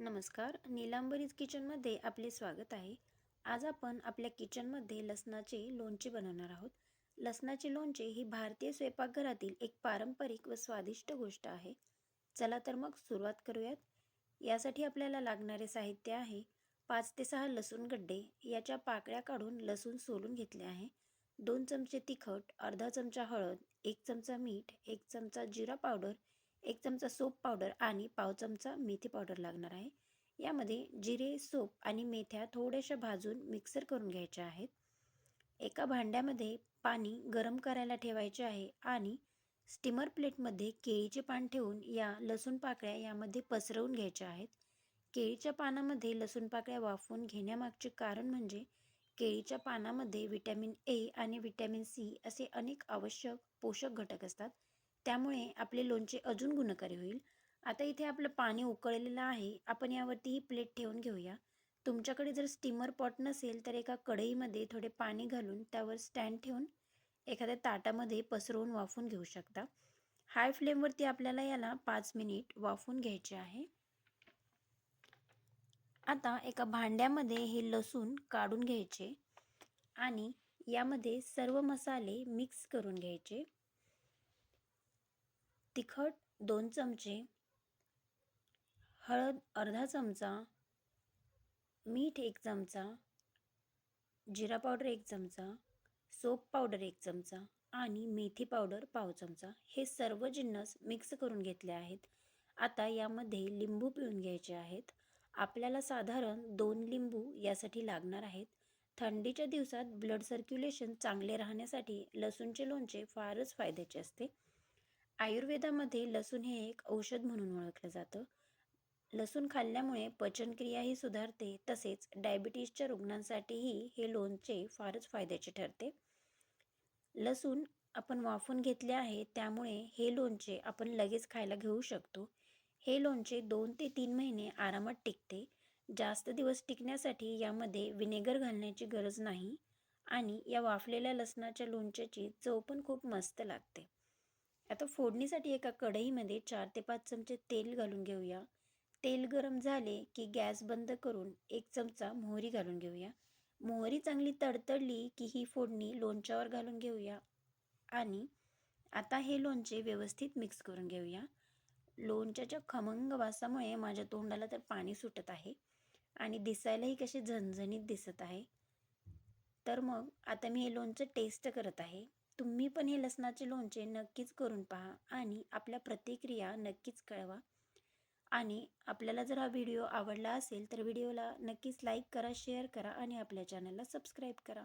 नमस्कार, नीलांबरीज किचनमध्ये आपले स्वागत आहे. आज आपण आपल्या किचनमध्ये लसणाचे लोणचे बनवणार आहोत. लसणाचे लोणचे ही भारतीय स्वयंपाकघरातील एक पारंपरिक व स्वादिष्ट गोष्ट आहे. चला तर मग सुरुवात करूयात. यासाठी आपल्याला लागणारे साहित्य आहे 5 ते 6 लसूण गड्डे. याच्या पाकळ्या काढून लसूण सोलून घेतले आहे. 2 चमचे तिखट, अर्धा चमचा हळद, 1 चमचा मीठ, 1 चमचा जिरा पावडर, 1 चमचा सोप पावडर आणि पाव चमचा मेथी पावडर लागणार आहे. यामध्ये जिरे, सोप आणि मेथ्या थोड्याशा भाजून मिक्सर करून घ्यायच्या आहेत. एका भांड्यामध्ये पाणी गरम करायला ठेवायचे आहे आणि स्टीमर प्लेटमध्ये केळीचे पान ठेवून या लसूण पाकळ्या यामध्ये पसरवून घ्यायच्या आहेत. केळीच्या पानामध्ये लसूण पाकळ्या वाफवून घेण्यामागचे कारण म्हणजे केळीच्या पानामध्ये व्हिटॅमिन ए आणि व्हिटॅमिन सी असे अनेक आवश्यक पोषक घटक असतात. त्यामुळे आपले लोणचे अजून गुणकारी होईल. आता इथे आपलं पाणी उकळलेलं आहे. आपण यावरती ही प्लेट ठेवून घेऊया. तुमच्याकडे जर स्टीमर पॉट नसेल तर एका कढईमध्ये थोडे पाणी घालून त्यावर स्टँड ठेवून एखाद्या ताटामध्ये पसरवून वाफवून घेऊ शकता. हाय फ्लेमवरती आपल्याला याला 5 मिनिट वाफवून घ्यायचे आहे. आता एका भांड्यामध्ये हे लसूण काढून घ्यायचे आणि यामध्ये सर्व मसाले मिक्स करून घ्यायचे. तिखट 2 चमचे, हळद अर्धा चमचा, मीठ 1 चमचा, जिरा पावडर 1 चमचा, सोप पावडर 1 चमचा आणि मेथी पावडर पाव चमचा हे सर्व जिन्नस मिक्स करून घेतले आहेत. आता यामध्ये लिंबू पिळून घ्यायचे आहेत. आपल्याला साधारण 2 लिंबू यासाठी लागणार आहेत. थंडीच्या दिवसात ब्लड सर्क्युलेशन चांगले राहण्यासाठी लसूणचे लोणचे फारच फायद्याचे असते. आयुर्वेदामध्ये लसूण हे एक औषध म्हणून ओळखलं जातं. लसूण खाल्ल्यामुळे पचनक्रियाही सुधारते. तसेच डायबिटीजच्या रुग्णांसाठीही हे लोणचे फारच फायद्याचे ठरते. लसूण आपण वाफवून घेतले आहे, त्यामुळे हे लोणचे आपण लगेच खायला घेऊ शकतो. हे लोणचे 2 ते 3 महिने आरामात टिकते. जास्त दिवस टिकण्यासाठी यामध्ये विनेगर घालण्याची गरज नाही आणि या वाफलेल्या लसणाच्या लोणच्याची चव पण खूप मस्त लागते. आता फोडणीसाठी एका कढईमध्ये 4 ते 5 चमचे तेल घालून घेऊया. तेल गरम झाले की गॅस बंद करून 1 चमचा मोहरी घालून घेऊया. मोहरी चांगली तडतडली की ही फोडणी लोणच्यावर घालून घेऊया आणि आता हे लोणचे व्यवस्थित मिक्स करून घेऊया. लोणच्याच्या खमंग वासामुळे माझ्या तोंडाला तर पाणी सुटत आहे आणि दिसायलाही कसे झणझणीत दिसत आहे. तर मग आता मी हे लोणचं टेस्ट करत आहे. तुम्ही पण हे लसणाचे लोणचे नक्कीच करून पहा आणि आपल्या प्रतिक्रिया नक्कीच कळवा. आणि आपल्याला जर हा व्हिडिओ आवडला असेल तर व्हिडिओला नक्कीच लाईक करा, शेअर करा आणि आपल्या चॅनलला सबस्क्राईब करा.